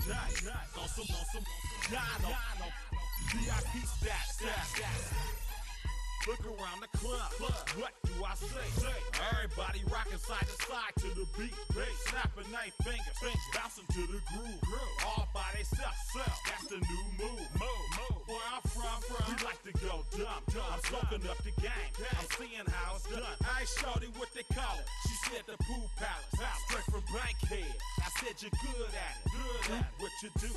On some Dino. VIP stats. Look around the club. What do I say? Everybody rocking side to side to the beat. Snapping their fingers, bouncing to the groove. All by themselves. That's the new move. Where I'm from, we like to go dumb. I'm soaking up the game. I'm seeing how it's done. I ain't shorty what they call it. She said the pool palace. Straight from Bankhead. I said you're good at it. Do what you do.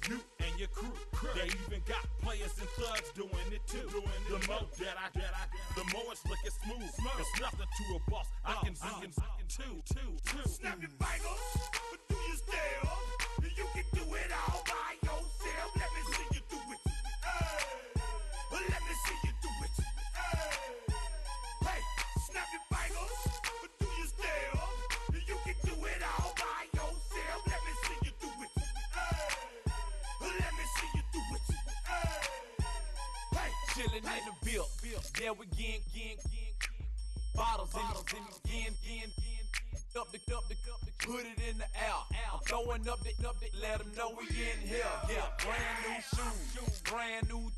You and your crew. They even got players and thugs doing it too. The more the more it's looking smooth. It's nothing to a boss. I can two. Snap your fingers, but do you still? You can do it all by yourself. Let me see you do it. Let me see you do it. Hey, snap your fingers, but do you still? You can do it all by yourself. Let me see you do it. Let me see you do it. Hey, chillin' in the bill. Yeah, we again. Bottles in again. Up the put it in the air. I'm throwing up the, let them know we in here. Yeah, brand new shoes, brand new.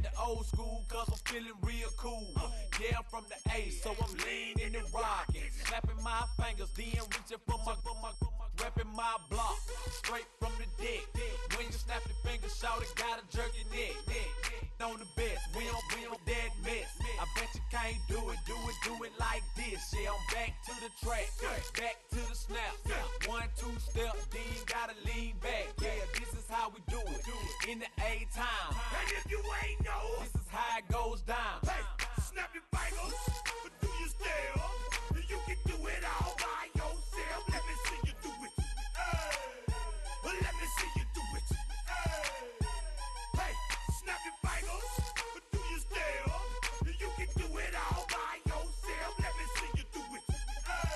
The old school, cause I'm feeling real cool. Yeah, I'm from the A, so I'm leaning and rocking. Slapping my fingers, then reaching for my repping my block. Straight from the dick. When you snap your fingers, shout it, gotta jerk your neck. On the best, we don't dead mess. I bet you can't do it like this. Yeah, I'm back to the track, back to the snap. 1, 2 step, then you gotta lean back. Yeah, this is how we do it. In the A time. And if you ain't know, this is how it goes down. Hey, snap your fingers, but do you still? You can do it all by yourself. Let me see you do it. Let me see you do it. Hey, snap your fingers, but do you still? You can do it all by yourself. Let me see you do it. Hey.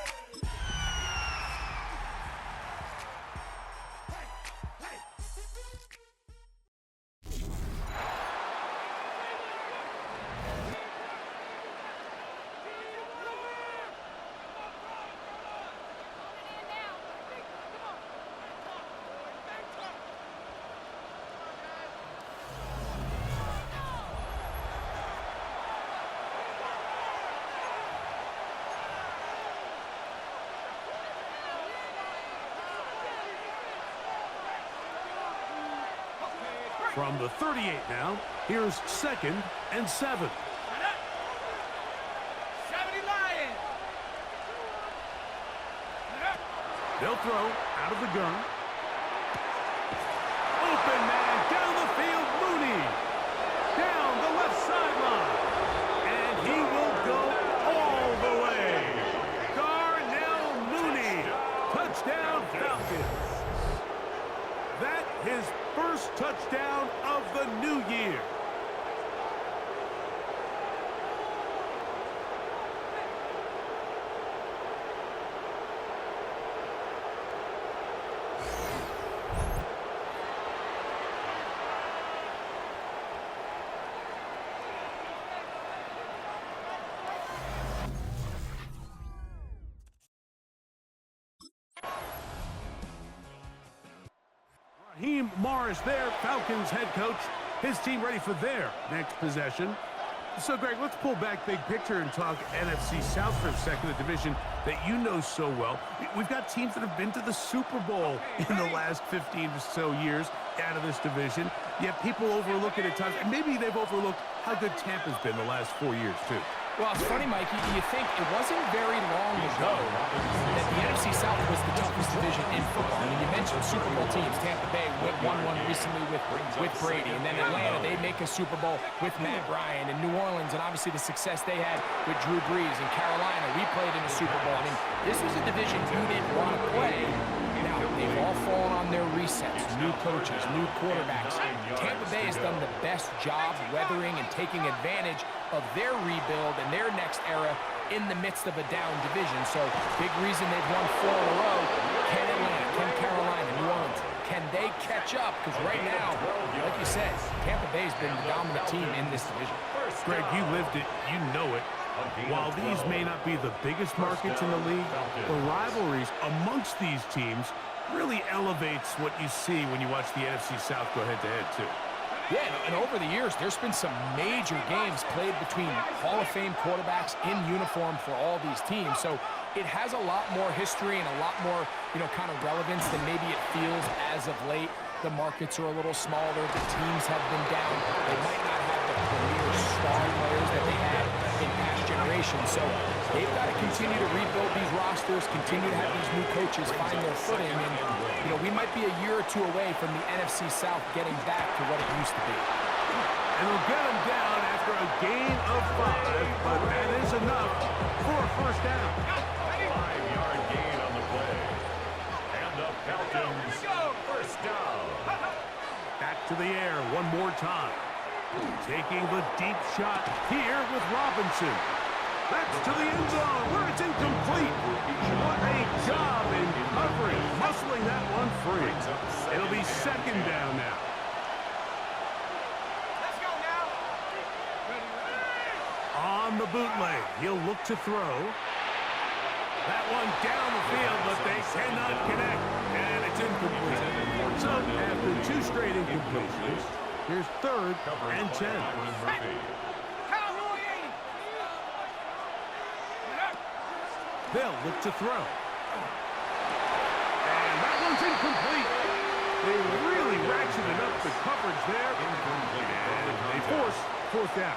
From the 38 now, here's 2nd and 7. 70 Lions. They'll throw out of the gun. Open man down the field, Mooney. Down the left sideline. And he will go all the way. Darnell Mooney. Touchdown Falcons. That his first touchdown of the new year. Raheem Morris there, Falcons head coach. His team ready for their next possession. So, Greg, let's pull back big picture and talk NFC South for a second, the division that you know so well. We've got teams that have been to the Super Bowl in the last 15 or so years out of this division. Yet people overlook it at times, and maybe they've overlooked how good Tampa's been the last 4 years, too. Well, it's funny, Mikey. You think it wasn't very long ago that the NFC South was the toughest division in football. I mean, you mentioned Super Bowl teams. Tampa Bay won one recently with Brady. And then Atlanta, they make a Super Bowl with Matt Ryan. And New Orleans, and obviously the success they had with Drew Brees. And Carolina, we played in a Super Bowl. I mean, this was a division you didn't want to play. Now, they've all fallen on their resets. New coaches, new quarterbacks. Tampa Bay has done the best job weathering and taking advantage of their rebuild and their next era in the midst of a down division. So, big reason they've won 4 in a row. Can Atlanta, can Carolina, New Orleans, can they catch up? Because right now, like you said, Tampa Bay's been the dominant team in this division. Greg, you lived it, you know it. While these may not be the biggest markets in the league, the rivalries amongst these teams, really elevates what you see when you watch the NFC South go head-to-head, too. Yeah, and over the years, there's been some major games played between Hall of Fame quarterbacks in uniform for all these teams. So it has a lot more history and a lot more, kind of relevance than maybe it feels as of late. The markets are a little smaller. The teams have been down. They might not have the premier star players that they had in past generations. So they've got to continue to rebuild these rosters, continue to have these new coaches find their footing. And, we might be a year or two away from the NFC South getting back to what it used to be. And they'll get them down after a gain of 5, but that is enough for a first down. 5-yard gain on the play. And the Falcons first down. Back to the air one more time. Taking the deep shot here with Robinson. That's to the end zone where it's incomplete. What a job in covering, muscling that one free. It'll be second down now. Let's go now. On the bootleg, he'll look to throw. That one down the field, but they cannot connect, and it's incomplete. So after 2 straight incompletions, here's 3rd and 10. They'll look to throw. And that one's incomplete. They really ratcheted up the coverage there. And they force 4th down.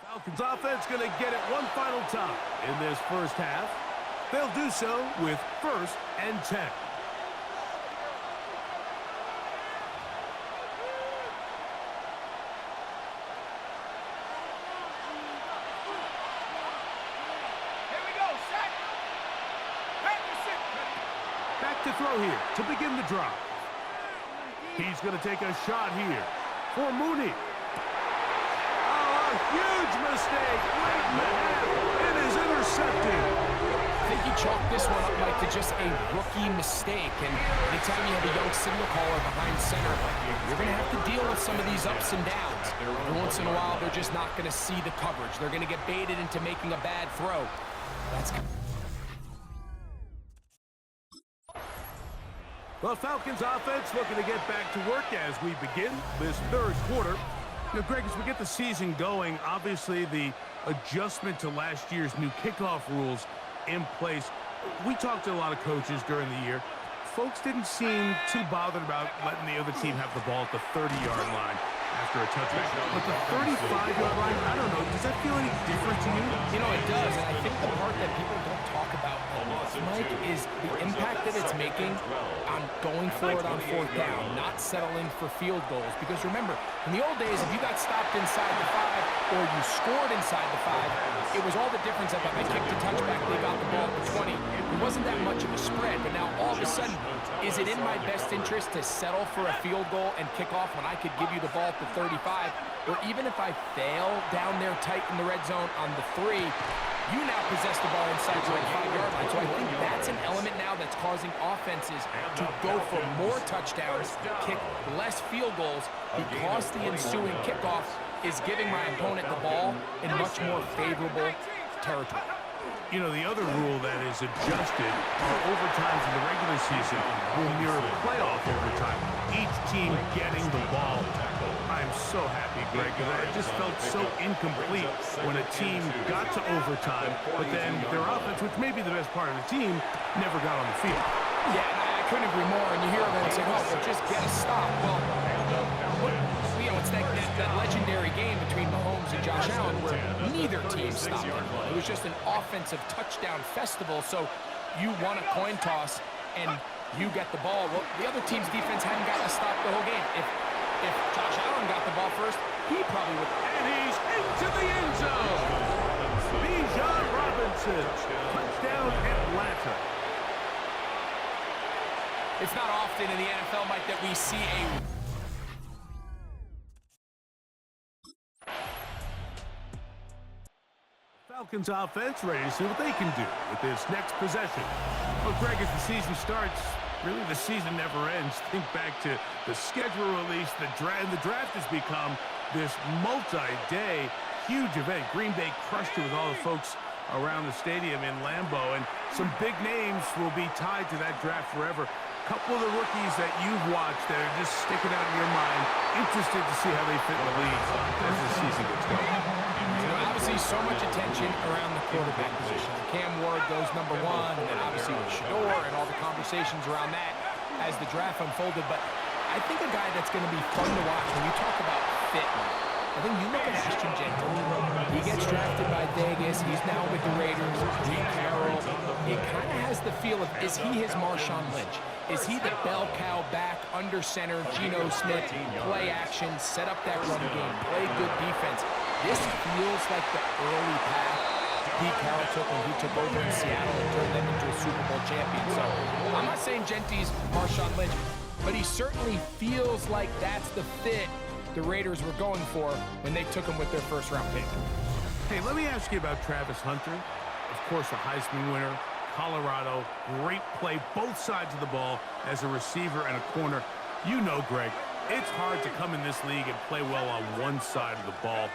Falcons offense going to get it one final time in this first half. They'll do so with 1st and 10. To throw here to begin the drive. He's going to take a shot here for Mooney. Oh, a huge mistake late in the half. It is intercepted. I think he chalked this one up, Mike, to just a rookie mistake. And anytime you have a young signal caller behind center, you're going to have to deal with some of these ups and downs. Every once in a while, they're just not going to see the coverage. They're going to get baited into making a bad throw. That's The Falcons offense looking to get back to work as we begin this 3rd quarter. Greg, as we get the season going, obviously the adjustment to last year's new kickoff rules in place. We talked to a lot of coaches during the year. Folks didn't seem too bothered about letting the other team have the ball at the 30-yard line after a touchdown. But the 35-yard line, I don't know, does that feel any different to you? It does, and I think the part that people don't talk about, Mike, is the impact that it's making on going forward on 4th down, not settling for field goals. Because remember, in the old days, if you got stopped inside the 5 or you scored inside the 5, it was all the difference that if I kicked a touchback, they got the ball at the 20. It wasn't that much of a spread, but now all of a sudden, is it in my best interest to settle for a field goal and kick off when I could give you the ball at the 35? Or even if I fail down there tight in the red zone on the 3, you now possess the ball inside your 5-yard line. So I think that's an element now that's causing offenses to go for more touchdowns, kick less field goals, because the ensuing kickoff is giving my opponent the ball in much more favorable territory. The other rule that is adjusted are overtimes in the regular season will mirror playoff overtime, each team getting the ball. I'm so happy, Greg, because it just felt so incomplete when a team got to overtime, but then their offense, which may be the best part of the team, never got on the field. Yeah, I couldn't agree more, and you hear everyone say, well, just get a stop. Well, it's that legendary game between Mahomes and Josh Allen where neither team stopped it. It was just an offensive touchdown festival, so you won a coin toss and you get the ball. Well, the other team's defense hadn't gotten a stop the whole game. If Josh Allen got the ball first, he probably would. And he's into the end zone. Bijan Robinson, touchdown Atlanta. It's not often in the NFL, Mike, that we see a Falcons offense ready to see what they can do with this next possession. Well, Greg, as the season starts, really the season never ends. Think back to the schedule release, the draft has become this multi-day huge event. Green Bay crushed it with all the folks around the stadium in Lambeau, and some big names will be tied to that draft forever. A couple of the rookies that you've watched that are just sticking out in your mind, interested to see how they fit in the league as the season gets going. Obviously, so much attention around the quarterback position. Cam Ward goes number 1, and then obviously with Shador and all the conversations around that as the draft unfolded. But I think a guy that's going to be fun to watch when you talk about fit, I think you look at Ashton Gentle. He gets drafted by Vegas. He's now with the Raiders. Pete Carroll. It kind of has the feel of, is he his Marshawn Lynch? Is he the bell cow back, under center, Geno Smith, play action, set up that run game, play good defense? This feels like the early path Pete Carroll took when he took over in Seattle and turned them into a Super Bowl champion. So I'm not saying Genty's Marshawn Lynch, but he certainly feels like that's the fit the Raiders were going for when they took him with their first-round pick. Hey, let me ask you about Travis Hunter. Of course, a Heisman winner, Colorado, great play, both sides of the ball as a receiver and a corner. You know, Greg, it's hard to come in this league and play well on one side of the ball.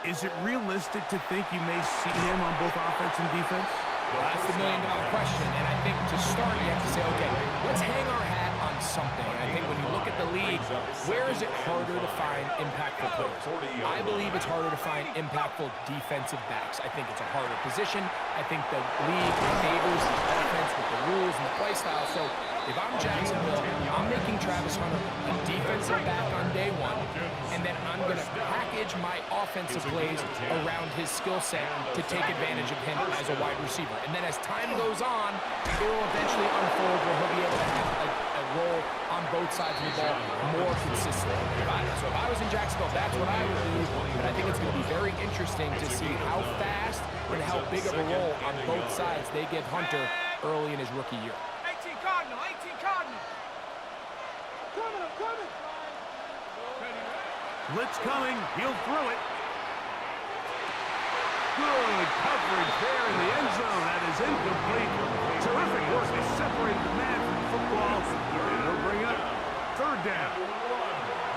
Is it realistic to think you may see him on both offense and defense? Well, that's the million-dollar question, and I think to start, you have to say, okay, let's hang our hat on something. And I think when you look at the league, where is it harder to find impactful players? I believe it's harder to find impactful defensive backs. I think it's a harder position. I think the league favors the offense with the rules and the play style. So if I'm Jacksonville, I'm making Travis Hunter a defensive back on day 1, and then I'm going to package my offensive plays around his skill set to take advantage of him as a wide receiver. And then as time goes on, it will eventually unfold where he'll be able to have a role on both sides of the ball more consistently. So if I was in Jacksonville, that's what I would do. But I think it's going to be very interesting to see how fast and how big of a role on both sides they give Hunter early in his rookie year. 18 Cardinal, 18 Cardinal. Coming, I'm coming. Blitz coming. He'll throw it. Good coverage there in the end zone. That is incomplete. Terrific work to separate the man from football. And he'll bring up 3rd down. 1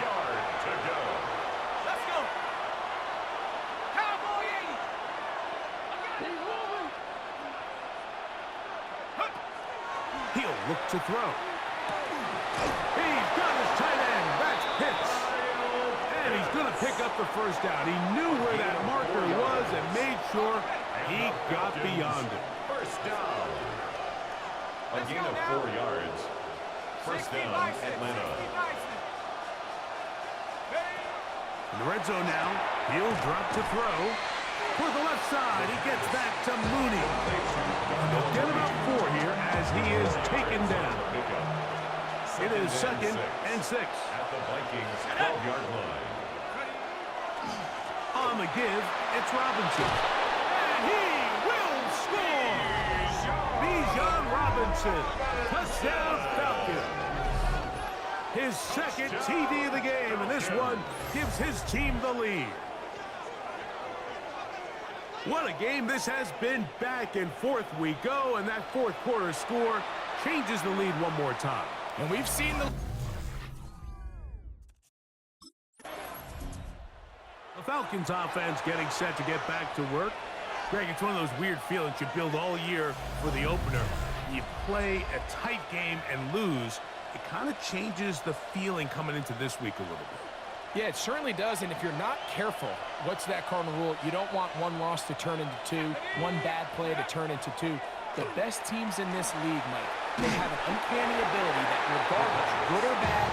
yard to go. Let's go. Cowboy 80. He's moving. He'll look to throw. He's got his tight end. That's Pitts. And he's going to pick up the 1st down. He knew where that marker was and made sure he got beyond it. 1st down. A gain of 4 yards. 1st down, Atlanta. In the red zone now, he'll drop to throw. For the left side, he gets that to Mooney. They'll get about 4 here as he is taken down. It is 2nd and 6. At the Vikings 12-yard line. On the give, it's Robinson. And he will score! Bijan Robinson, touchdown Falcons. His 2nd TD of the game, and this one gives his team the lead. What a game this has been. Back and forth we go, and that 4th quarter score changes the lead one more time. And we've seen the Falcons offense getting set to get back to work. Greg, it's one of those weird feelings you build all year for the opener. You play a tight game and lose. It kind of changes the feeling coming into this week a little bit. Yeah, it certainly does, and if you're not careful, what's that cardinal rule? You don't want one loss to turn into 2, one bad play to turn into 2. The best teams in this league, Mike, they have an uncanny ability that regardless, good or bad,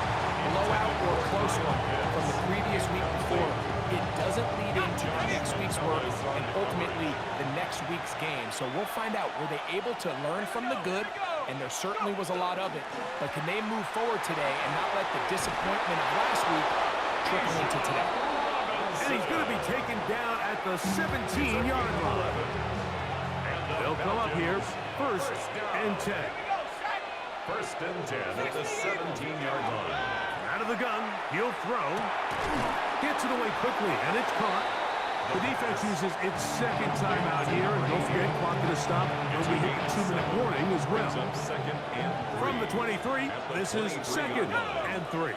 blowout or close one from the previous week before, it doesn't lead into the next week's work and ultimately the next week's game. So we'll find out, were they able to learn from the good? And there certainly was a lot of it. But can they move forward today and not let the disappointment of last week trickle into today? And he's going to be taken down at the 17-yard line. They'll come up here, 1st and 10. 1st and 10 at the 17-yard line. Out of the gun, he'll throw. Gets it away quickly, and it's caught. The defense uses its 2nd timeout here, and don't forget, clock to stop. And we hit the 2-minute warning as well. From the 23, this is 2nd and 3.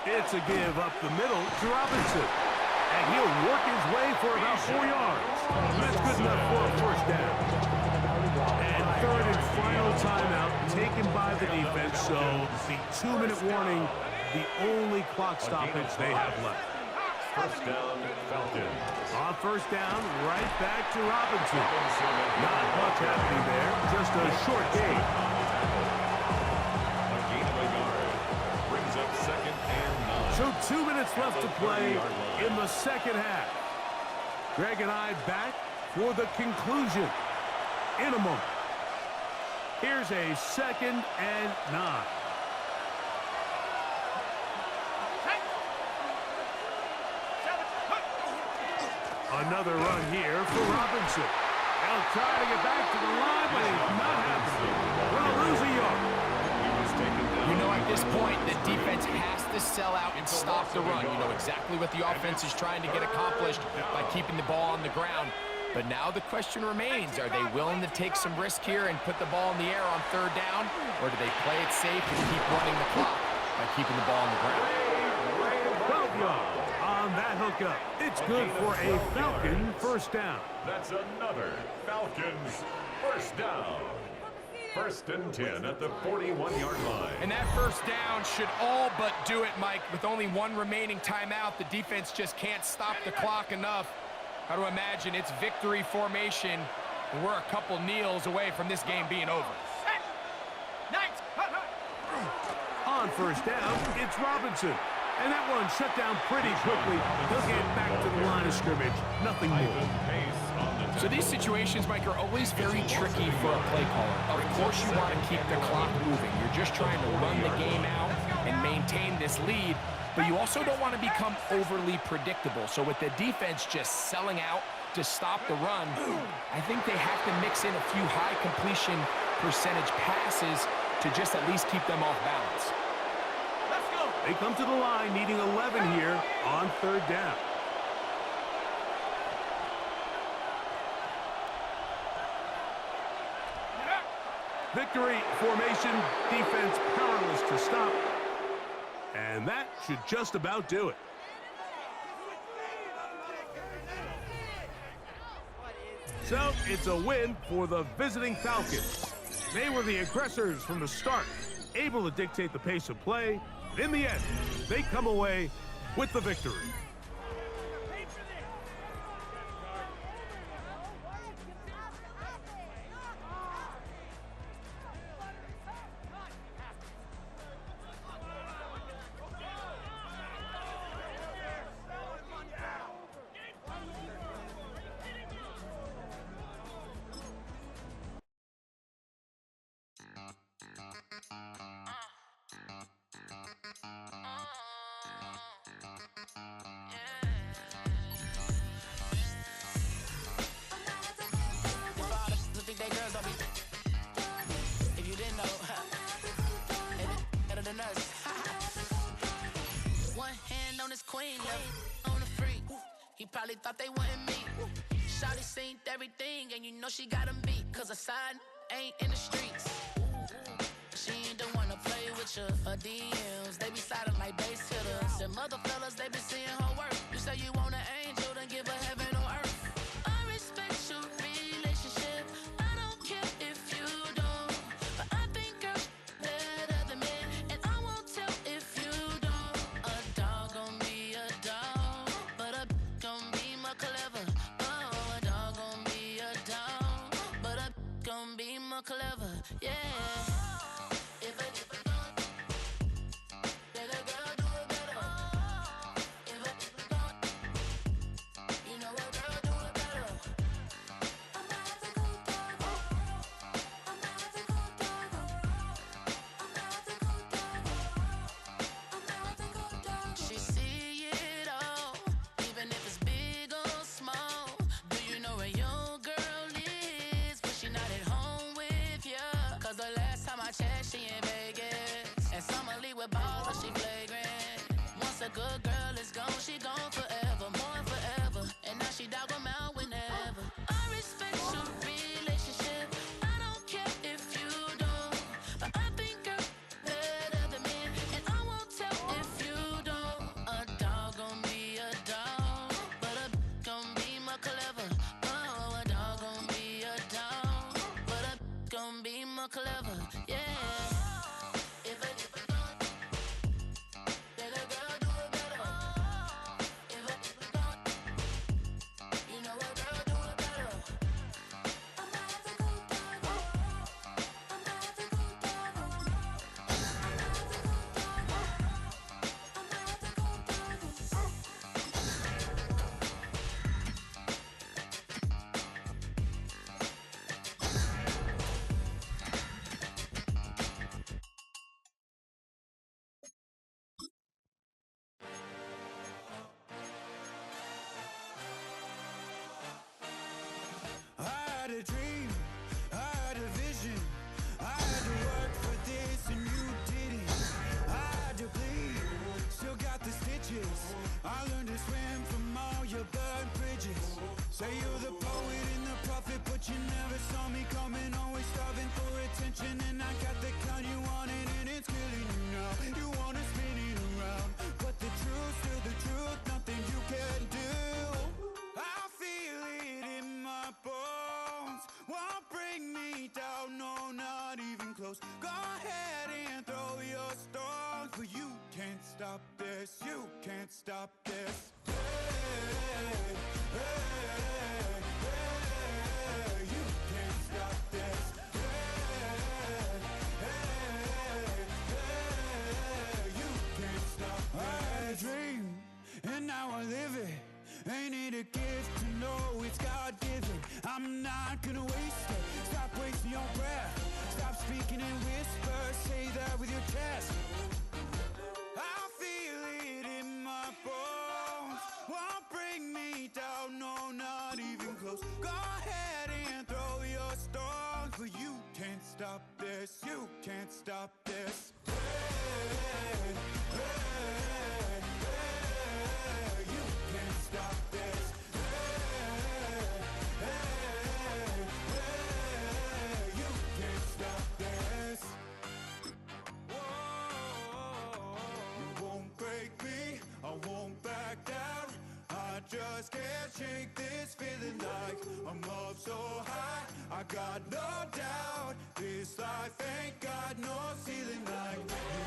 It's a give up the middle to Robinson. And he'll work his way for about 4 yards. That's good enough for a first down. And third and final timeout taken by the defense. So the 2-minute warning, the only clock stoppage they have left. First down, Falcons. On first down, right back to Robinson. Not much happening there, just a short gain. A gain of a yard. Brings up 2nd and 9. So 2 minutes left to play in the second half. Greg and I back for the conclusion in a moment. Here's a 2nd and 9. Another run here for Robinson. They'll try to get back to the line, but it's not happening. We'll lose a yard. You know, at this point, the defense has to sell out and stop the run. You know exactly what the offense is trying to get accomplished by keeping the ball on the ground. But now the question remains, are they willing to take some risk here and put the ball in the air on third down? Or do they play it safe and keep running the clock by keeping the ball on the ground? 12 yards on that hookup. It's good for a Falcon first down. That's another Falcons first down. 1st and 10 at the 41-yard line. And that first down should all but do it, Mike. With only one remaining timeout, the defense just can't stop the clock enough. Got to imagine it's victory formation, and we're a couple kneels away from this game being over. On first down, it's Robinson. And that one shut down pretty quickly. He'll get back to the line of scrimmage. Nothing more. So these situations, Mike, are always very tricky for a play caller. Of course you want to keep the clock moving. You're just trying to run the game out and maintain this lead, but you also don't want to become overly predictable. So with the defense just selling out to stop the run, I think they have to mix in a few high completion percentage passes to just at least keep them off balance. They come to the line needing 11 here on third down. Victory formation, defense powerless to stop. And that should just about do it. So it's a win for the visiting Falcons. They were the aggressors from the start, able to dictate the pace of play. In the end, they come away with the victory. Probably thought they wanted me. Shawty seen everything, and you know she got him beat. Cause her side ain't in the streets. She ain't the one to play with you. Her DMs, they be sliding like base hitters. And mother fellas, they be seeing her work. You say you want an angel, then give her heaven on earth. I respect your relationship. I don't care if you don't. But I think girls better than men. And I won't tell if you don't. A dog gon' be a dog, but a gon' be more clever. Oh, a dog gon' be a dog, but a gon' be more clever. Yeah. If a let a girl do it better. If a you know a girl do it better. I'm not the good dog. I'm not the good dog. I'm not the good dog. I'm not the good dog. She see it all, even if it's big or small. Do you know where your girl is? But she not at home with ya. Cause the last time I more clever. Oh, a dog gon' be a dog, but a gon' be more clever. Yeah. If a don't, then a girl do it better. If a don't, you know a girl do it better. I'm a ethical dog. I'm a ethical dog. I'm a ethical dog. I'm a ethical dog. I had a dream, I had a vision. I had to work for this and you didn't. I had to bleed, still got the stitches. I learned to swim from all your burned bridges. Say you're the poet and the prophet, but you never saw me coming. Always starving for attention, and I got the kind you wanted, and it's killing you now. You wanna spin it around, but the truth's still the truth. Nothing you can do. I feel it in my bones. Won't bring me down, no, not even close. Go ahead and throw your stones, but you can't stop this. You can't stop this. Hey, hey, hey, you can't stop this. Hey, hey, hey, you can't stop this. I had a dream, and now I live it. Ain't it a gift to know it's God-given? I'm not gonna waste it. Stop wasting your breath. Stop speaking in whispers. Say that with your chest. I feel it in my bones. Won't bring me down, no, not even close. Go ahead and throw your stones, but you can't stop this. You can't stop this. Hey, hey, hey, you can't stop this. Hey, hey, hey, you can't stop this. Whoa, you won't break me, I won't back down. I just can't shake this feeling like I'm up so high. I got no doubt this life ain't got no ceiling like. You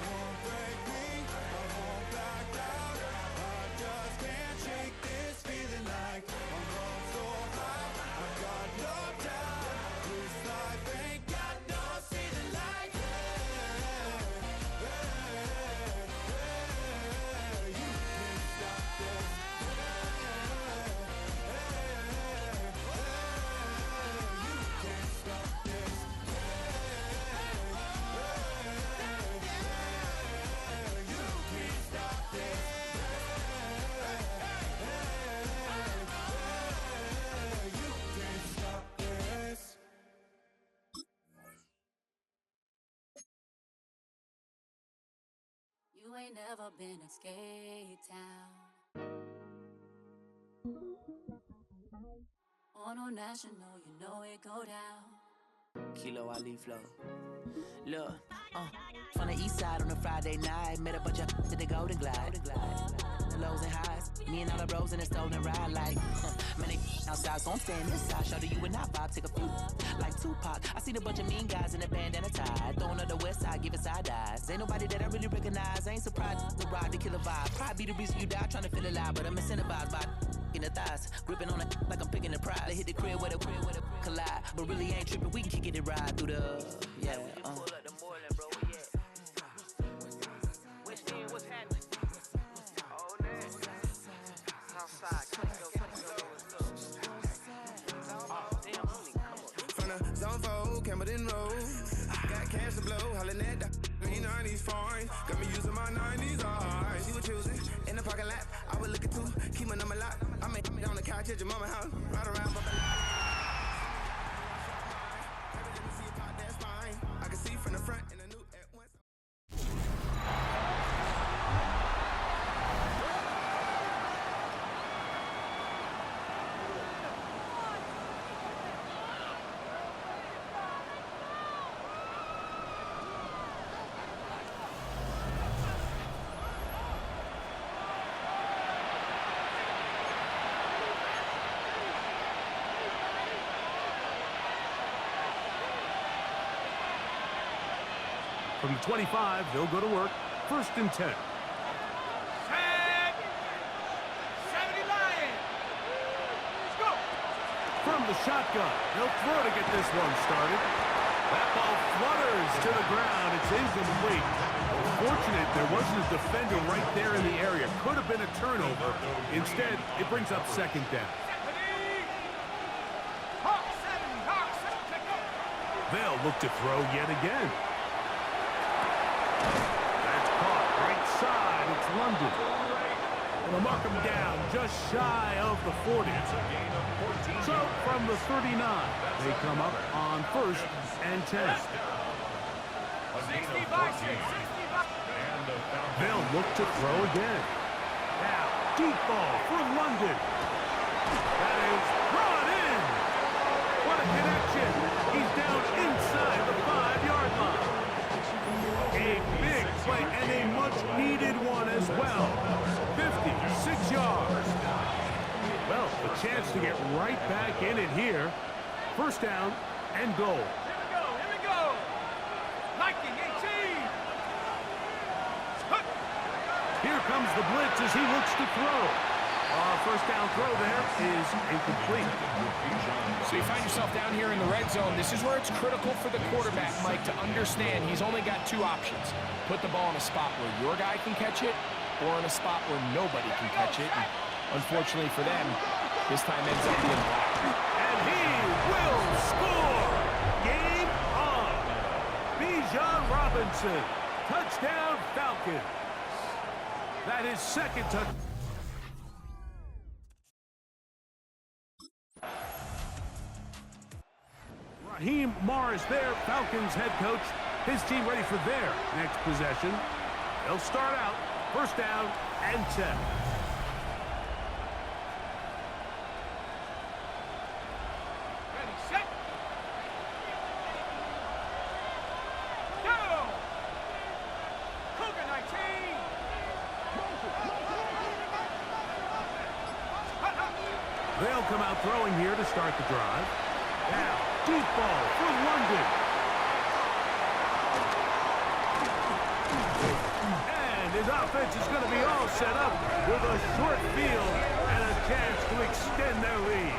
won't break me, I won't back down. I just can't shake this feeling like I'm up so high. I got no doubt this life ain't got no ceiling like. Hey, hey, hey, you can't stop this. You ain't never been a skate town. On a national, you know it go down. Kilo Ali flow. Look, from the east side on a Friday night, met a bunch of at the Golden Glide. The lows and highs, me and all the bros in the stolen ride like, man, they outside, so I'm staying inside. Show to you and I vibe, take a few like Tupac. I seen a bunch of mean guys in a bandana tie, throwing up the west side, giving side eyes. Ain't nobody that I really recognize. I ain't surprised to ride the killer vibe. Probably be the reason you die, trying to feel alive, but I'm incentivized by in the thighs, gripping on it like I'm picking the prize. They hit the crib where the collide, but really ain't tripping. We can kick it and ride through the Pull up the Moreland, bro. West End, what's happening? Oh, man. Southside, From the zone 4, Campbellton Road. Got cash to blow, hollering at the green 90s foreign. Got me using my 90s eyes. She was choosing in the parking lot. I was looking too, keep my number locked. I make on the couch at your mama house. Ride around, but I can see from the front and I knew at once. From the 25, they'll go to work. 1st and 10. From the shotgun, he'll throw to get this one started. That ball flutters to the ground. It's incomplete. Fortunate there wasn't a defender right there in the area. Could have been a turnover. Instead, it brings up 2nd down. They'll look to throw yet again. That's caught right side. It's London. They'll mark him down just shy of the 40. So from the 39, they come up on 1st and 10. They'll look to throw again. Now, deep ball for London. That is brought in. What a connection. He's down inside the 5-yard line. A big play and a much-needed one as well. 56 yards. Well, a chance to get right back in it here. 1st down and goal. Here we go. Liking 18. Here comes the blitz as he looks to throw. 1st down throw there is incomplete. So you find yourself down here in the red zone. This is where it's critical for the quarterback, Mike, to understand he's only got 2 options. Put the ball in a spot where your guy can catch it, or in a spot where nobody can catch it. And unfortunately for them, this time ends up being blocked. And he will score! Game on! Bijan Robinson. Touchdown Falcons. That is 2nd touchdown. Raheem Morris there, Falcons head coach. His team ready for their next possession. They'll start out 1st down and 10. They'll come out throwing here to start the drive. Now, deep ball for London. And his offense is going to be all set up with a short field and a chance to extend their lead.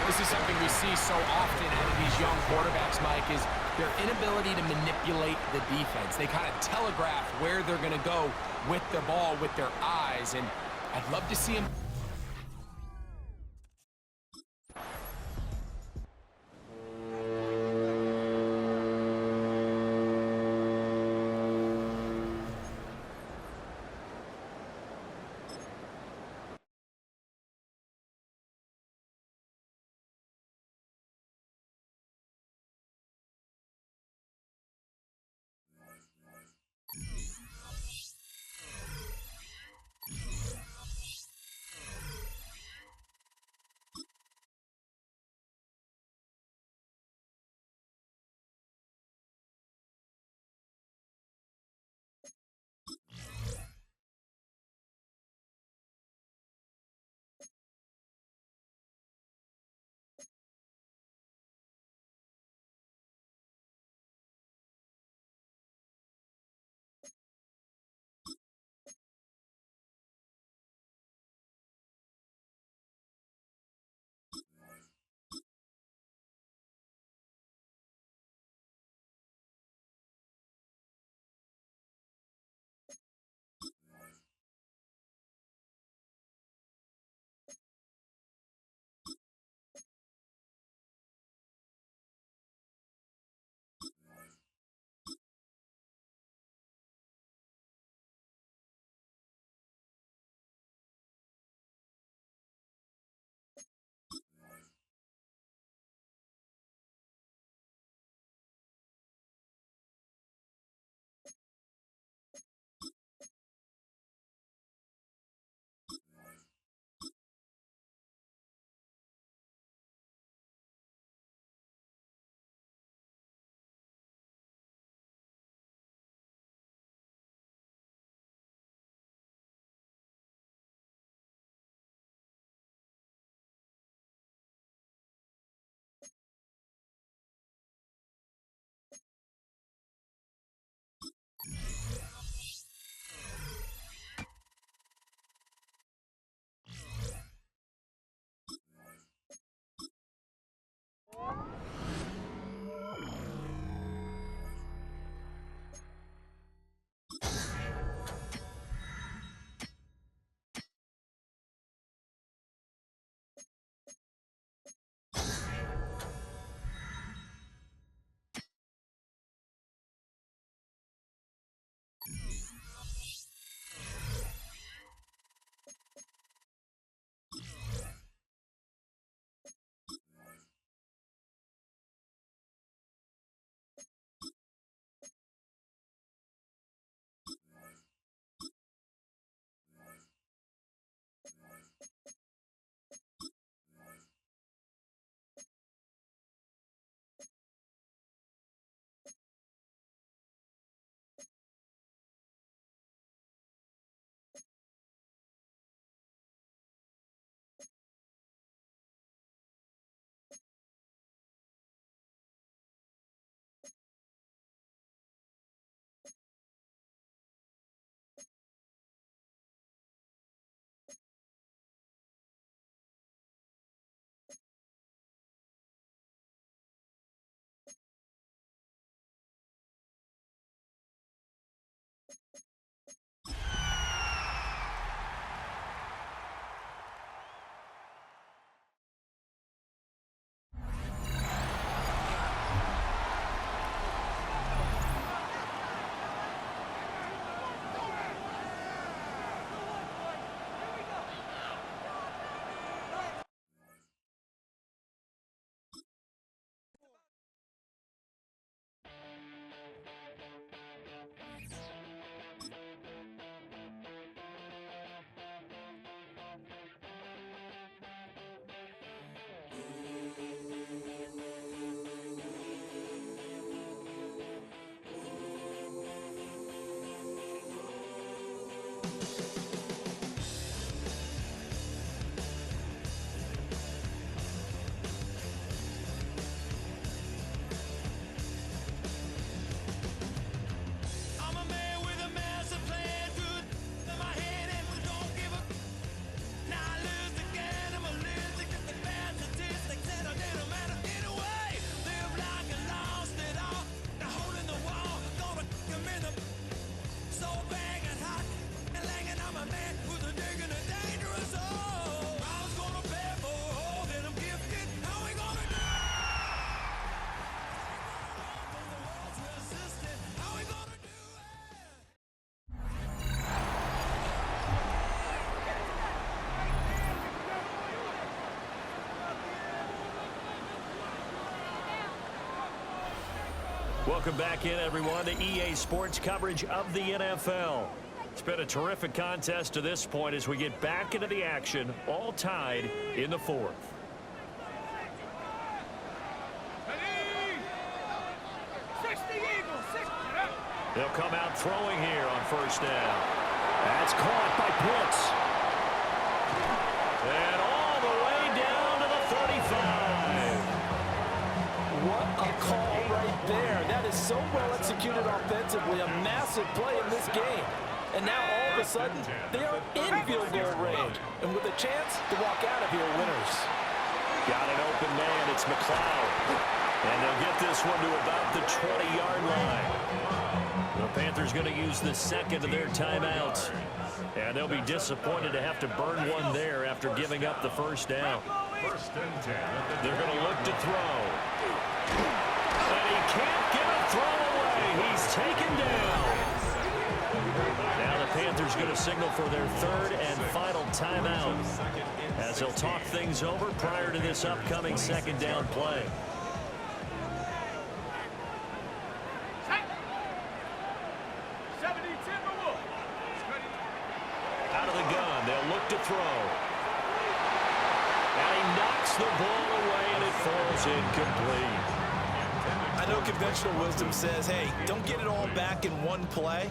This is something we see so often out of these young quarterbacks, Mike, is their inability to manipulate the defense. They kind of telegraph where they're going to go with the ball, with their eyes, and I'd love to see them. Welcome back in, everyone, to EA Sports coverage of the NFL. It's been a terrific contest to this point as we get back into the action, all tied in the fourth. They'll come out throwing here on first down. That's caught by Pitts. And all the way down to the 35. What a call right there. That is so well executed offensively. A massive play in this game. And now all of a sudden, they are in field goal range. And with a chance to walk out of here winners. Got an open man. It's McLeod. And they'll get this one to about the 20-yard line. The Panthers going to use the second of their timeouts. And they'll be disappointed to have to burn one there after giving up the first down. They're going to look to throw. And he can't get a throw away. He's taken down. Now the Panthers going to signal for their third and final timeout as they'll talk things over prior to this upcoming second down play. Out of the gun, they'll look to throw. And he knocks the ball away, and it falls incomplete. I know conventional wisdom says, hey, don't get it all back in one play.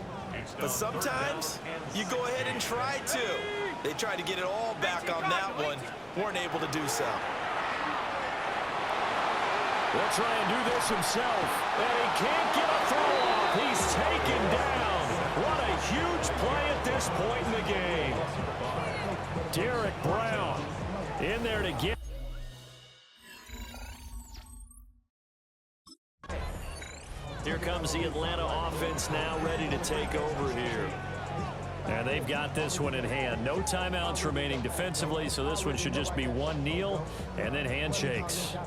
But sometimes you go ahead and try to. They tried to get it all back on that one. Weren't able to do so. He'll try and do this himself. And he can't get a throw off. He's taken down. What a huge play at this point in the game. Derek Brown in there to get. Here comes the Atlanta offense now ready to take over here. And they've got this one in hand. No timeouts remaining defensively, so this one should just be one kneel and then handshakes.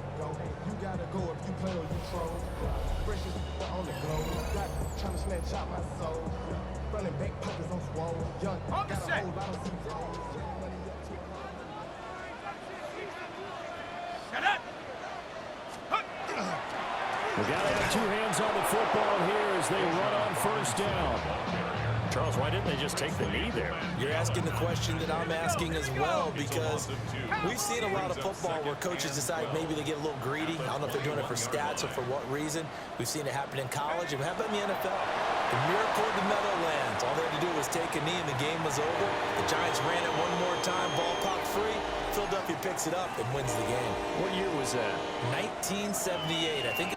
We got to have two hands on the football here as they run on first down. Charles, why didn't they just take the knee there? You're asking the question that I'm asking as well, because we've seen a lot of football where coaches decide maybe they get a little greedy. I don't know if they're doing it for stats or for what reason. We've seen it happen in college, and how about in the NFL? The miracle of the Meadowlands. All they had to do was take a knee, and the game was over. The Giants ran it one more time, ball popped free. Philadelphia picks it up and wins the game. What year was that? 1978, I think.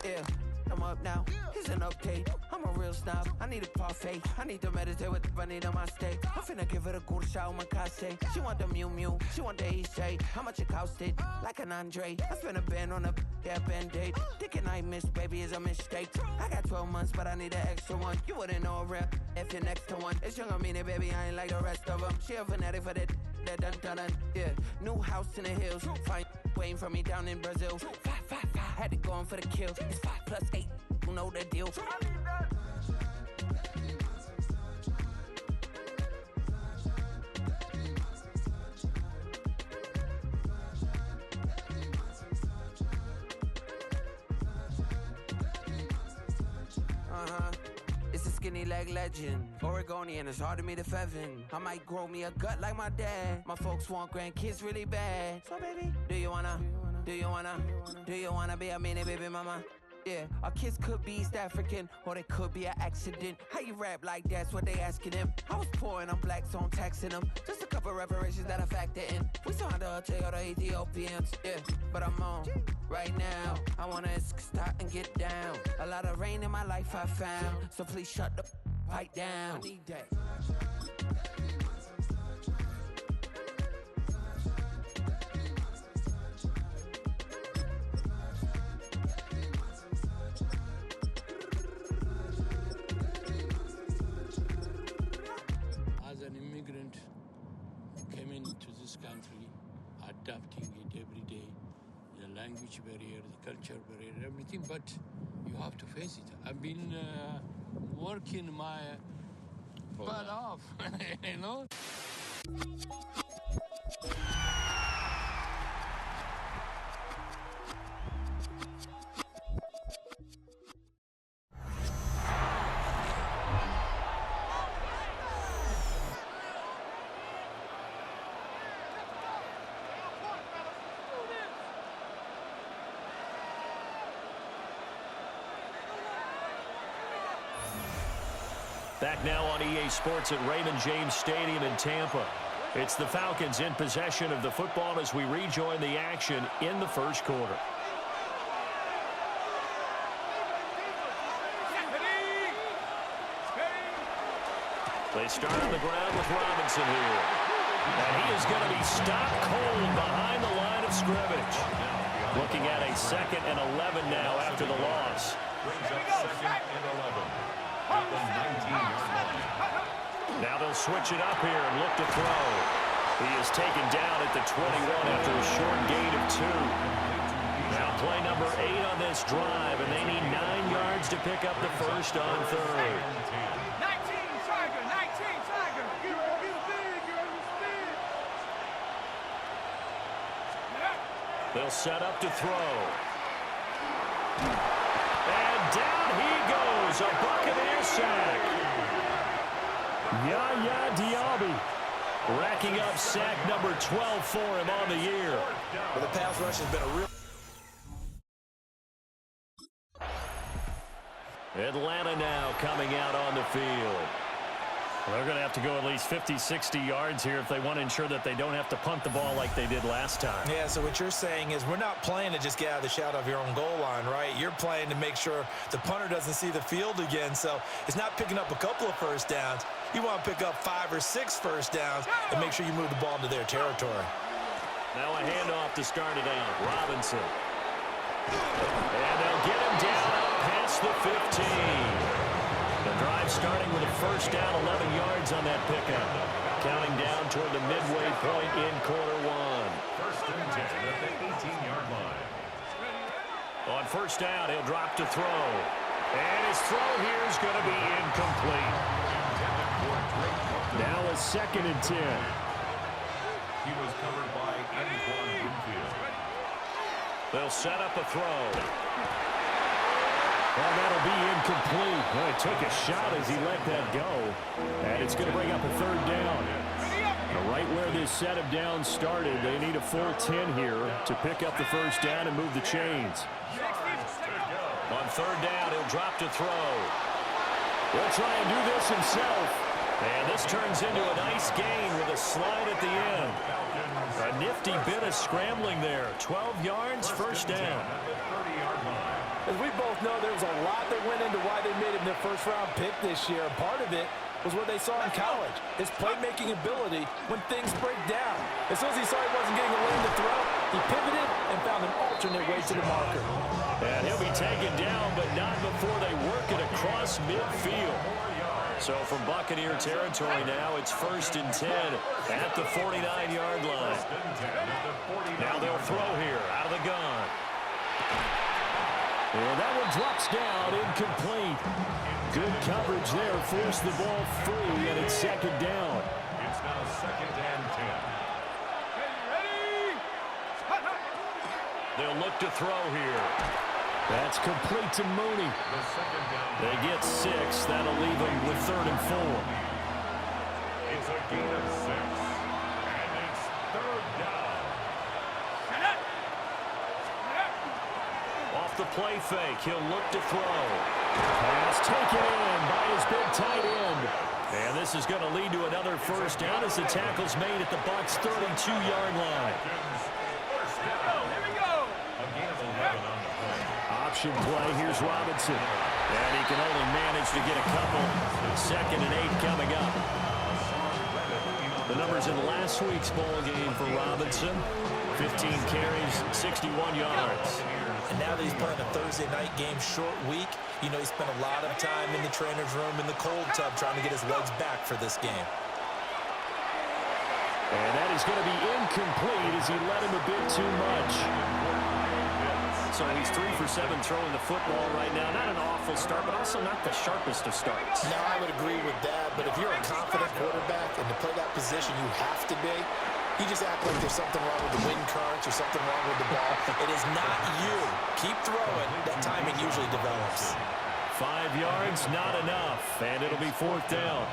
Yeah, I'm up now. Here's an update. I'm a real snob. I need a parfait. I need to meditate with the bunny on my steak. I'm finna give it a good shot with my case. She want the Mew Mew. She want the East J. How much it costed? Like an Andre. I spent a band on a that band-aid. Thinking I missed, baby, is a mistake. I got 12 months, but I need an extra one. You wouldn't know a rep if you're next to one. It's young, I mean it, baby, I ain't like the rest of them. She a fanatic for that dun. Yeah, new house in the hills. Fine, waiting for me down in Brazil. 5, had to go on for the kill. It's 5 plus 8, you know the deal. It's a skinny leg legend. Oregonian, it's hard to meet a Fevin. I might grow me a gut like my dad. My folks want grandkids really bad. So baby, do you wanna be a mini baby mama? Yeah, our kids could be East African, or they could be an accident. How you rap like that's what they asking him. I was poor and I'm black, so I'm taxing them. Just a couple reparations that I factor in. We saw the Toyota Ethiopians, yeah, but I'm on right now. I wanna start and get down. A lot of rain in my life I found, so please shut the pipe down. I need that. As an immigrant who came into this country, adapting it every day, the language barrier, the culture barrier, everything, but you have to face it. I've been working my butt off, you know? Back now on EA Sports at Raymond James Stadium in Tampa. It's the Falcons in possession of the football as we rejoin the action in the first quarter. They start on the ground with Robinson here. And he is going to be stopped cold behind the line of scrimmage. Looking at a 2nd and 11 now after the loss. Brings up 2nd and 11. At the 19-yard line. Now they'll switch it up here and look to throw. He is taken down at the 21 after a short gain of 2. Now play number 8 on this drive, and they need 9 yards to pick up the first on 3rd. 19 Tiger. They'll set up to throw. And down he goes, a Buccaneer sack. Yaya Diaby racking up sack number 12 for him on the year. Well, the pass rush has been a real... Atlanta now coming out on the field. Well, they're going to have to go at least 50, 60 yards here if they want to ensure that they don't have to punt the ball like they did last time. Yeah, so what you're saying is we're not playing to just get out of the shadow of your own goal line, right? You're playing to make sure the punter doesn't see the field again. So it's not picking up a couple of first downs. You want to pick up 5 or 6 first downs and make sure you move the ball into their territory. Now a handoff to start it out. Robinson. And they'll get him down past the 15. The drive starting with a first down, 11 yards on that pickup. Counting down toward the midway point in quarter 1. First and 10 at the 18-yard line. On first down, he'll drop to throw. And his throw here is going to be incomplete. Now a 2nd and 10. He was covered by Antoine Winfield. They'll set up a throw. Well, that'll be incomplete. Well, he took a shot as he let that go. And it's going to bring up a 3rd down. Now, right where this set of downs started, they need a full 10 here to pick up the first down and move the chains. On 3rd down, he'll drop to throw. He'll try and do this himself. And this turns into a nice gain with a slide at the end. A nifty bit of scrambling there. 12 yards, first down. As we both know, there was a lot that went into why they made him their first-round pick this year. Part of it was what they saw in college, his playmaking ability when things break down. As soon as he saw he wasn't getting a lane to throw, he pivoted and found an alternate way to the marker. And he'll be taken down, but not before they work it across midfield. So from Buccaneer territory now, it's 1st and 10 at the 49-yard line. Now they'll throw here out of the gun. And that one drops down, incomplete. Good coverage there, forced the ball free, and it's 2nd down. It's now 2nd and 10. They'll look to throw here. That's complete to Mooney. They get 6. That'll leave them with 3rd and 4. It's a gain of 6. And it's 3rd down. Off the play fake, he'll look to throw. Pass taken in by his big tight end. And this is going to lead to another 1st down as the tackle's made at the Bucs' 32-yard line. Option play, here's Robinson. And he can only manage to get a couple. 2nd and 8 coming up. The numbers in last week's ball game for Robinson. 15 carries, 61 yards. And now that he's playing a Thursday night game, short week, you know he spent a lot of time in the trainer's room in the cold tub trying to get his legs back for this game. And that is going to be incomplete as he led him a bit too much. So he's 3 for 7 throwing the football right now. Not an awful start, but also not the sharpest of starts. No, I would agree with that. But if you're a confident quarterback and to play that position you have to be, you just act like there's something wrong with the wind currents or something wrong with the ball. It is not you. Keep throwing. That timing usually develops. 5 yards, not enough. And it'll be 4th down.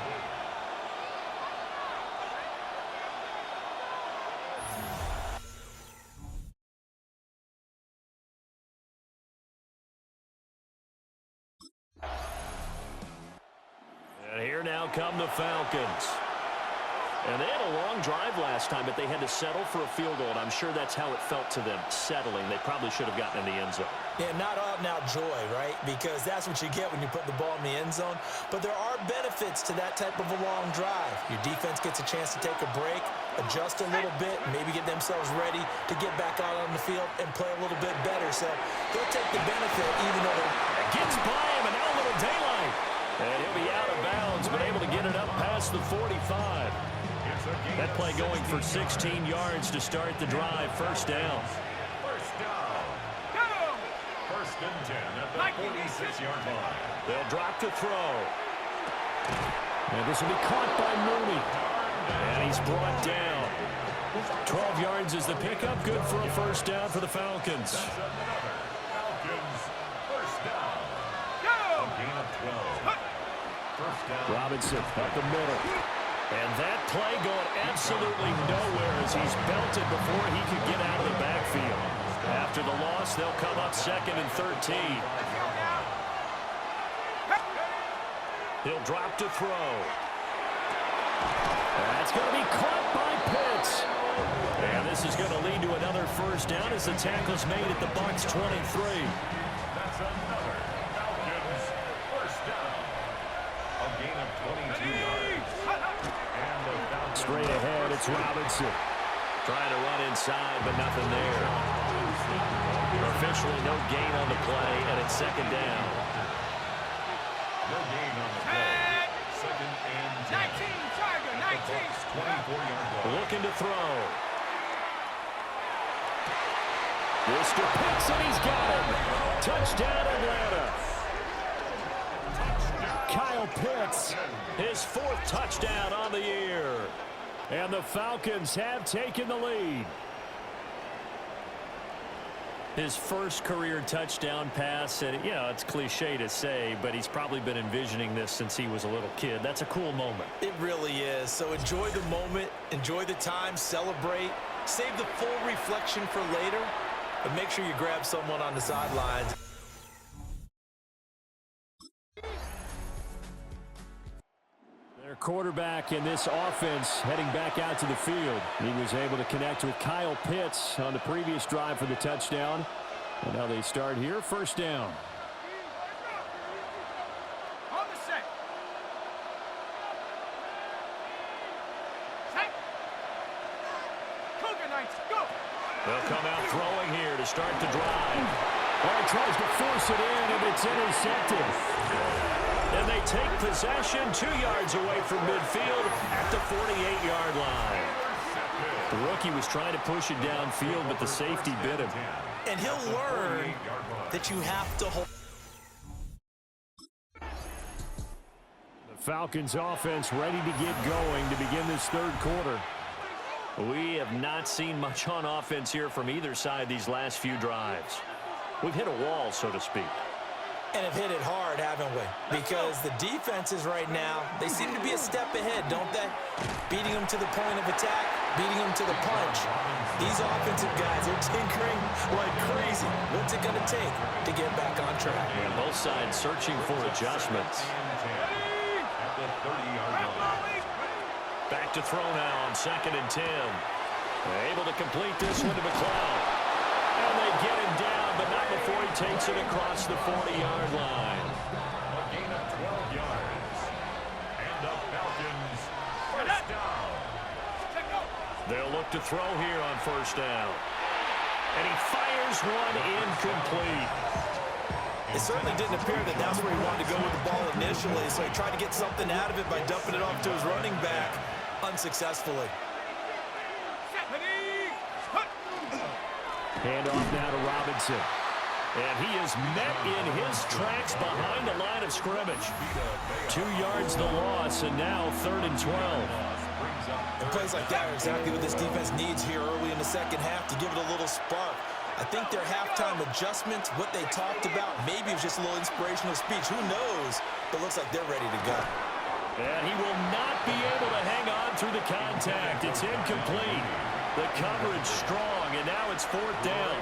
And here now come the Falcons. And they had a long drive last time, but they had to settle for a field goal. And I'm sure that's how it felt to them, settling. They probably should have gotten in the end zone. Yeah, not out-and-out joy, right? Because that's what you get when you put the ball in the end zone. But there are benefits to that type of a long drive. Your defense gets a chance to take a break, adjust a little bit, maybe get themselves ready to get back out on the field and play a little bit better. So they'll take the benefit even though they're... Gets by him, and now a little daylight. And he'll be out of bounds, but able to get it up past the 45. That play going for 16 yards to start the drive. 1st down. 1st and 10 at the 46-yard line. They'll drop to throw. And this will be caught by Mooney. And he's brought down. 12 yards is the pickup. Good for a 1st down for the Falcons. Falcons 1st down. A gain of 12. 1st down. Robinson up the middle. And that play going absolutely nowhere as he's belted before he could get out of the backfield. After the loss, they'll come up 2nd and 13. He'll drop to throw. That's going to be caught by Pitts. And this is going to lead to another 1st down as the tackle's made at the Bucs' 23. That's another Falcons 1st down. A gain of 22 yards. Straight ahead, it's Robinson. Trying to run inside, but nothing there. Officially no gain on the play, and it's 2nd down. No gain on the play. 2nd and 10. 19, Tiger, 19. 24-yard line. Looking to throw. Mr. Pitts, and he's got him. Touchdown, Atlanta. Kyle Pitts, his 4th touchdown on the year. And the Falcons have taken the lead. His 1st career touchdown pass, and you know, it's cliche to say, but he's probably been envisioning this since he was a little kid. That's a cool moment. It really is. So enjoy the moment, enjoy the time, celebrate, save the full reflection for later, but make sure you grab someone on the sidelines. Their quarterback in this offense heading back out to the field. He was able to connect with Kyle Pitts on the previous drive for the touchdown. And now they start here, first down. On the set. Set. Cougar Knights, go. They'll come out throwing here to start the drive. Oh, he tries to force it in, and it's intercepted. And they take possession 2 yards away from midfield at the 48-yard line. The rookie was trying to push it downfield, but the safety bit him. And he'll learn that you have to hold. The Falcons offense ready to get going to begin this third quarter. We have not seen much on offense here from either side these last few drives. We've hit a wall, so to speak. And have hit it hard, haven't we? Because the defenses right now, they seem to be a step ahead, don't they? Beating them to the point of attack, beating them to the punch. These offensive guys are tinkering like crazy. What's it going to take to get back on track? And both sides searching for adjustments. Back to throw now on 2nd and 10. Able to complete this one to McLeod. And they get him down, but not before he takes it across the 40-yard line. A gain of 12 yards. And the Falcons first down. They'll look to throw here on first down. And he fires one incomplete. It certainly didn't appear that that's where he wanted to go with the ball initially, so he tried to get something out of it by dumping it off to his running back unsuccessfully. Handoff now to Robinson. And he is met in his tracks behind the line of scrimmage. 2 yards the loss, and now 3rd and 12. And plays like that are exactly what this defense needs here early in the second half to give it a little spark. I think their halftime adjustments, what they talked about, maybe it was just a little inspirational speech. Who knows? But it looks like they're ready to go. And he will not be able to hang on through the contact. It's incomplete. The coverage strong, and now it's 4th down.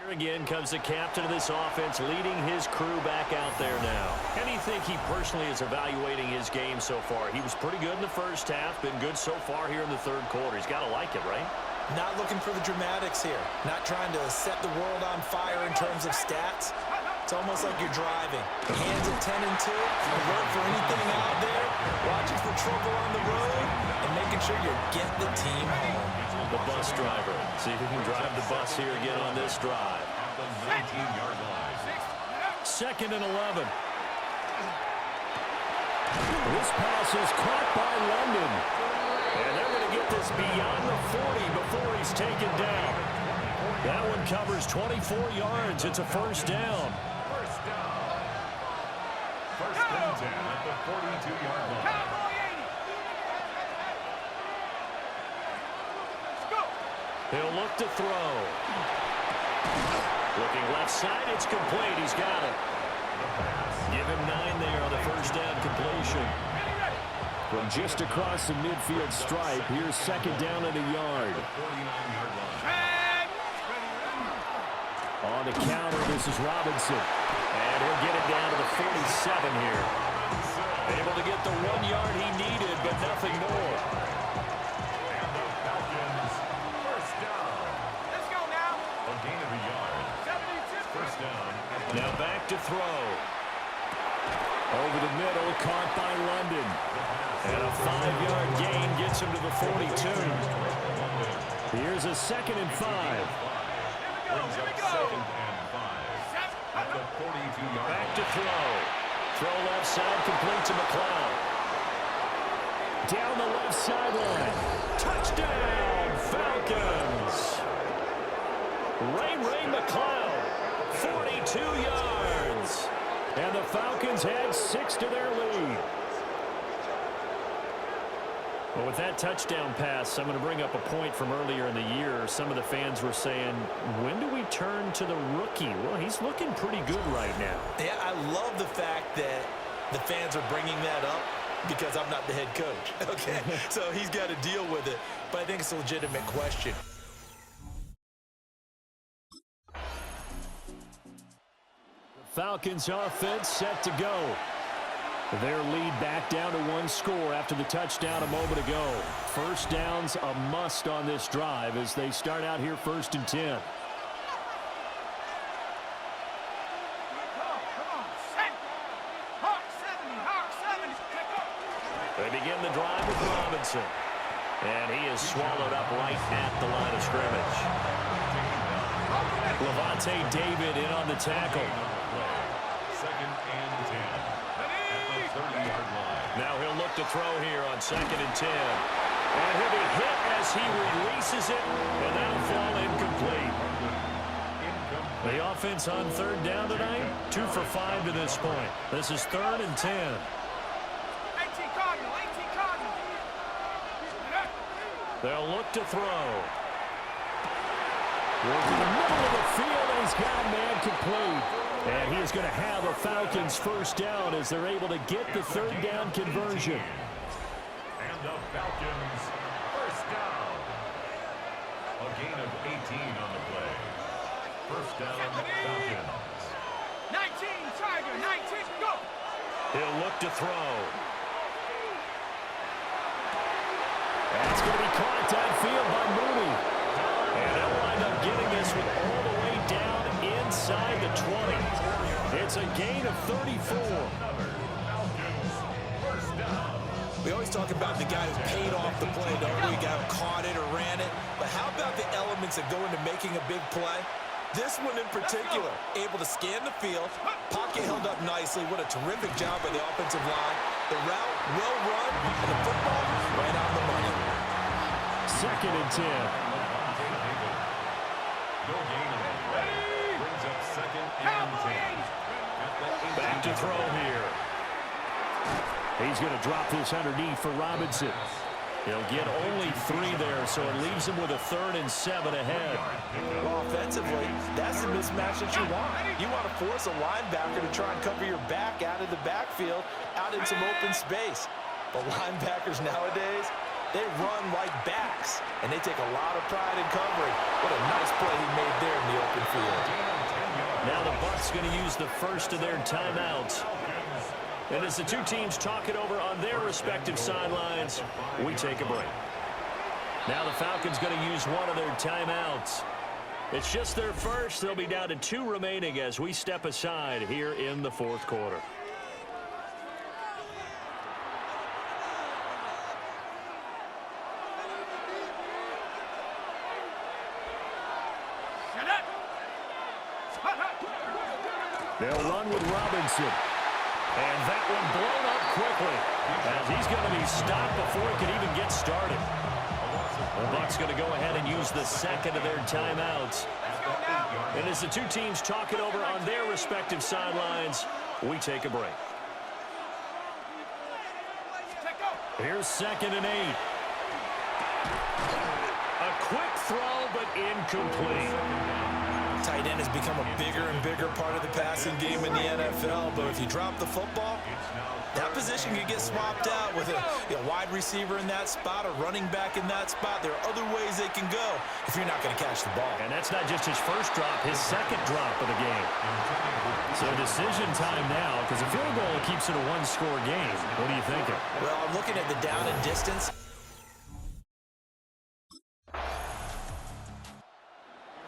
Here again comes the captain of this offense, leading his crew back out there now. How do you think he personally is evaluating his game so far? He was pretty good in the first half, been good so far here in the third quarter. He's got to like it, right? Not looking for the dramatics here. Not trying to set the world on fire in terms of stats. It's almost like you're driving. Hands at 10 and 2, alert for anything out there, watching for trouble on the road, and making sure you get the team home. The bus driver. See if he can drive the bus here again on this drive. 19-yard line. 2nd and 11. This pass is caught by London. And they're going to get this beyond the 40 before he's taken down. That one covers 24 yards. It's a first down. First down. 1st and 10 at the 42-yard line. He'll look to throw. Looking left side, it's complete. He's got it. Give him 9 there on the first down completion. From just across the midfield stripe, here's 2nd down and a yard. On the counter, this is Robinson. And he'll get it down to the 47 here. Able to get the 1 yard he needed, but nothing more. And the Falcons first down. Let's go now. A gain of a yard. 72. First down. Now back to throw. Over the middle, caught by London. And a 5-yard gain gets him to the 42. Here's a 2nd and 5. Brings up 2nd and 5. At the 42-yard line. Back to throw. Throw left side, complete to McLeod. Down the left sideline. Touchdown, Falcons. Ray McLeod, 42 yards. And the Falcons add 6 to their lead. Well, with that touchdown pass, I'm going to bring up a point from earlier in the year. Some of the fans were saying, when do we turn to the rookie? Well, he's looking pretty good right now. Yeah, I love the fact that the fans are bringing that up because I'm not the head coach. Okay, so he's got to deal with it. But I think it's a legitimate question. Falcons offense set to go. Their lead back down to 1 score after the touchdown a moment ago. First down's a must on this drive as they start out here 1st and 10. They begin the drive with Robinson. And he is swallowed up right at the line of scrimmage. Levante David in on the tackle. 2nd and 10 at the 30-yard line. Now he'll look to throw here on 2nd and 10. And he'll be hit as he releases it, and that'll fall incomplete. The offense on 3rd down tonight, 2 for 5 to this point. This is 3rd and 10. They'll look to throw. Working the middle of the field, and he's got a man complete. And he is going to have a Falcons first down as they're able to get the 3rd down conversion. And the Falcons first down. A gain of 18 on the play. First down, Falcons. 19, Tiger, 19, go! He'll look to throw. That's going to be caught downfield by Mooney. And they'll wind up getting this one all the way down inside the 20. It's a gain of 34. We always talk about the guy who paid off the play, don't we? The guy who caught it or ran it. But how about the elements that go into making a big play? This one in particular, able to scan the field, pocket held up nicely. What a terrific job by the offensive line. The route, well run, and the football right on the money. 2nd and 10. No gain on the play. Brings up 2nd and 10. Back to throw here. He's going to drop this underneath for Robinson. He'll get only 3 there, so it leaves him with a 3rd and 7 ahead. Well, offensively, that's the mismatch that you want. You want to force a linebacker to try and cover your back out of the backfield, out in some open space. But linebackers nowadays, they run like backs, and they take a lot of pride in covering. What a nice play he made there in the open field. Now the Bucs going to use the first of their timeouts. And as the two teams talk it over on their respective sidelines, we take a break. Now the Falcons going to use one of their timeouts. It's just their first. They'll be down to 2 remaining as we step aside here in the 4th quarter. They'll run with Robinson. And that one blown up quickly as he's going to be stopped before he can even get started. The Bucs going to go ahead and use the 2nd of their timeouts. And as the two teams talk it over on their respective sidelines, we take a break. Here's 2nd and 8. A quick throw, but incomplete. Tight end has become a bigger and bigger part of the passing game in the NFL, but if you drop the football, that position can get swapped out with a wide receiver in that spot, a running back in that spot. There are other ways they can go if you're not going to catch the ball. And that's not just his first drop, his 2nd drop of the game. So decision time now, because a field goal keeps it a 1-score game. What are you thinking? Well, I'm looking at the down and distance.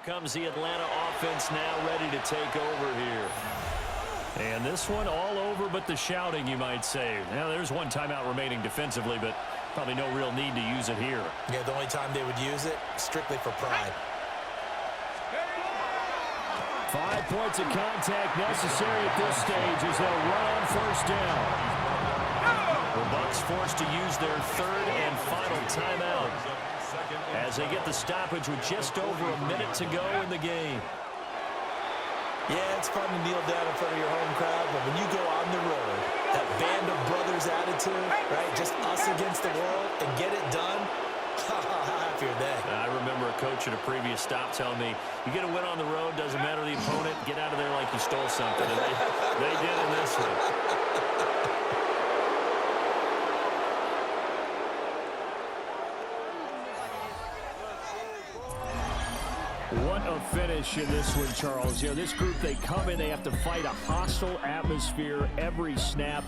Comes the Atlanta offense now ready to take over here. And this one all over but the shouting, you might say. Now, there's one timeout remaining defensively, but probably no real need to use it here. Yeah, the only time they would use it, strictly for pride. 5 points of contact necessary at this stage as they'll run on 1st down. The Bucs forced to use their 3rd and final timeout as they get the stoppage with just over a minute to go in the game. Yeah, it's fun to kneel down in front of your home crowd, but when you go on the road, that band of brothers attitude, right, just us against the world, and get it done, how happy are they? I remember a coach at a previous stop telling me, you get a win on the road, doesn't matter the opponent, get out of there like you stole something. And they did in this one. What a finish in this one, Charles. You know, this group, they come in, they have to fight a hostile atmosphere every snap.